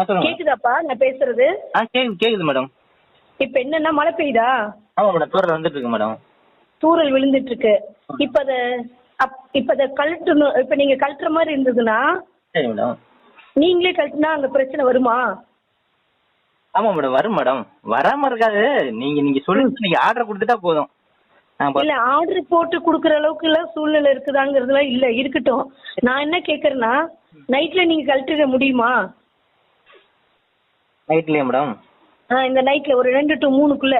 சொல்லுங்க. கேக்குதாப்பா நான் பேசுறது? கேக்குது கேக்குது மேடம். இப்ப என்னன்னா மழை பெய்யுதா? ஆமா மேடம், தூரல் வந்துட்டு இருக்கு மேடம். தூறல் விழுந்துட்டு இருக்கு. இப்ப அத இப்ப அத கழட்டணும். இப்ப நீங்க கழட்டுற மாதிரி இருந்ததுன்னா சரி மேடம். நீங்களே கழட்டினா அங்க பிரச்சனை வருமா? ஆமா மேடம், வரும் மேடம். வராம இருக்காது. நீங்க நீங்க சொல்லிட்டு நீங்க ஆர்டர் கொடுத்துட்டா போதும். இல்ல ஆர்டர் போட்டு குடுக்குற அளவுக்கு எல்லாம் சூழ்நிலை இருக்குதாங்கிறதுலாம் இல்ல. இருக்கட்டும். நான் என்ன கேக்குறேன்னா நைட்ல நீங்க கழட்டிட முடியுமா? நைட்லயா மேடம்? இந்த நைட்ல ஒரு 2 to 3க்குள்ள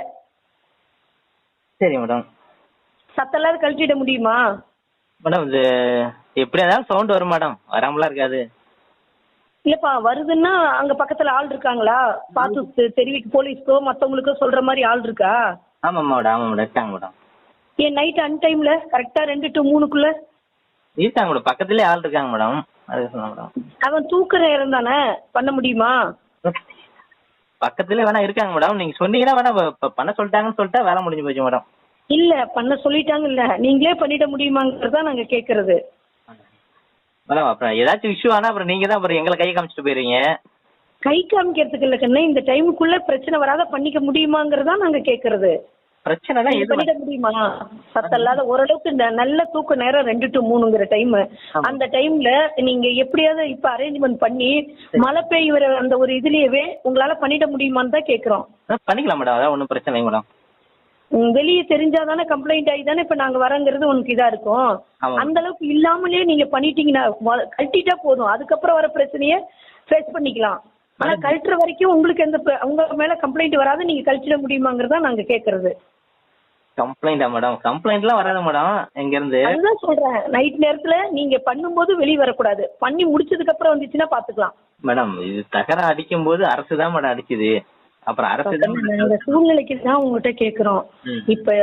சரி மேடம். சத்தம் இல்லாத கழட்டிட முடியுமா? மேடம் இது எப்படியா இருந்தாலும் சவுண்ட் வரும் மேடம், வராமலாம் இருக்காது. இல்லப்பா வருதுன்னா அங்க பக்கத்துல ஆள் இருக்காங்களா? பார்த்து தெரிவிக்க போலீஸ்க்கோ மத்தவங்களுக்கோ சொல்ற மாதிரி ஆள் இருக்கா? ஆமா மேடம், ஆமா மேடம், இருக்காங்க மேடம். ஏன் நைட் அன் டைம்ல கரெக்டா 2 to 3க்குள்ள இருக்காங்க மேடம், பக்கத்துலயே ஆள் இருக்காங்க மேடம். அது சொன்ன மேடம். அவன் தூக்குற நேரம் தானே பண்ண முடியுமா? பக்கத்துலயே வேணா இருக்காங்க மேடம், நீங்க சொன்னீங்கன்னா வேணா பண்ண சொல்லிட்டாங்கன்னு சொல்லிட்டா வேலை முடிஞ்சு போச்சு மேடம். இல்ல பண்ண சொல்லிட்டாங்க. இல்ல நீங்களே பண்ணிட முடியுமாங்கிறதா நாங்க கேக்குறது. மேடம் அப்புறம் ஏதாச்சும் இஷ்யூ ஆனா அப்புறம் நீங்க தான் அப்புறம் எங்களை கையை காமிச்சிட்டு போயிருவீங்க. கை காமிக்கிறதுக்கு இல்ல கண்ணு, இந்த டைமுக்குள்ள பிரச்சனை வராத பண்ணிக்க முடியுமாங்கிறதா நாங்க கேக்குறது. பிரச்சனைனா நீங்க எது பண்ணிட முடியுமா? சத்தம் இல்லாத ஓரளவுக்கு இந்த நல்ல தூக்க நேரம் 2 to 3ங்கிற டைம். அந்த டைம்ல நீங்க எப்படியாவது இப்ப அரேஞ்ச்மெண்ட் பண்ணி மழை பெய்யுற அந்த ஒரு இதுலயே உங்களால பண்ணிட முடியுமான்னு தான் கேக்குறோம். பண்ணிக்கலாம் மேடம், அதான் ஒன்றும் பிரச்சனை இல்லை மேடம். வெளியே தெரிஞ்சாதானே கம்ப்ளைண்ட் ஆகி தானே இப்ப நாங்க வரங்கிறது உனக்கு இதா இருக்கும். ஆமா. அந்த அளவுக்கு இல்லாமலே நீங்க பண்ணிட்டீங்கன்னா கழட்டிட்டா போதும். அதுக்கப்புறம் வர பிரச்சனைய ஃபேஸ் பண்ணிக்கலாம். ஆனா கழட்டுற வரைக்கும் உங்களுக்கு எந்த உங்க மேல கம்ப்ளைண்ட் வராது. நீங்க கழட்டிட முடியுமாங்கிறதா நாங்க கேக்குறது. கம்ப்ளைண்டா மேடம்? கம்ப்ளைண்ட்லாம் வராது மேடம் எங்க இருந்து. அதுதான் சொல்றேன். நைட் நேரத்துல நீங்க பண்ணும்போது வெளியே வரக்கூடாது. பண்ணி முடிச்சதுக்கு அப்புறம் வந்துச்சுன்னா பாத்துக்கலாம். மேடம் இது தகரம் அடிக்கும் போது அரசு தான் மேடம் அடிக்குது. அப்புறம் அரசு தான் இந்த சூழ்நிலைக்கு தான் உங்ககிட்ட கேக்குறோம். இப்ப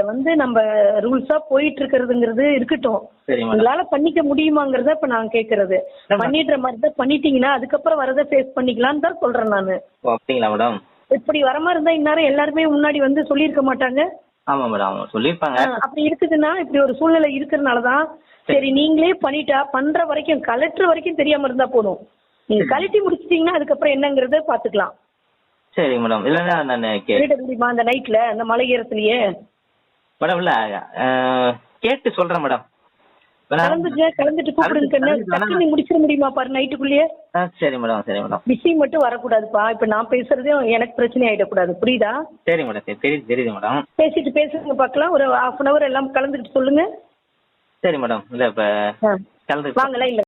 நம்ம ரூல்ஸா போயிட்டு இருக்கிறதுங்கிறது இருக்கட்டும். சரி மேடம். உங்களால பண்ணிக்க முடியுமாங்கிறத இப்ப நான் கேக்குறது. பண்ணிடுற மாதிரி தான் பண்ணிட்டீங்கன்னா அதுக்கப்புறம் வரதை ஃபேஸ் பண்ணிக்கலாம்னு தான் சொல்றேன் நானு. அப்படிங்களா மேடம்? இப்படி வர மாதிரி இருந்தா இந்நேரம் எல்லாருமே முன்னாடி வந்து சொல்லியிருக்க மாட்டாங்க. ஆமா மேடம், அவங்க சொல்லியிருப்பாங்க. அப்படி இருக்குதுன்னா இப்படி ஒரு சூழ்நிலை இருக்கிறதுனாலதான் சரி நீங்களே பண்ணிட்டா பண்ற வரைக்கும் கலெக்டர் வரைக்கும் தெரியாம இருந்தா போதும். நீங்க கழட்டி முடிச்சிட்டீங்கன்னா அதுக்கப்புறம் என்னங்கறத பாத்துக்கலாம். சரி மேடம். இல்லைன்னா நான் கேட்ட முடியுமா அந்த நைட்ல அந்த மலை ஈரத்திலேயே? மேடம் இல்ல கேட்டு சொல்றேன் மேடம். கலந்துட்டு கூப்பிடுங்க. முடிச்சிட முடியுமா பாரு நைட்டுக்குள்ளேயே? சரி மேடம், சரி மேடம். பிஸி மட்டும் வரக்கூடாதுப்பா. இப்ப நான் பேசுறதே எனக்கு பிரச்சனை ஆயிடக்கூடாது. புரியுதா? சரி மேடம், தெரியுது தெரியுது மேடம். பேசுங்க பாக்கலாம். ஒரு 1/2 hour எல்லாம் கலந்துக்கிட்டு சொல்லுங்க. சரி மேடம். இல்ல இப்ப கலந்து வாங்கலாம். இல்ல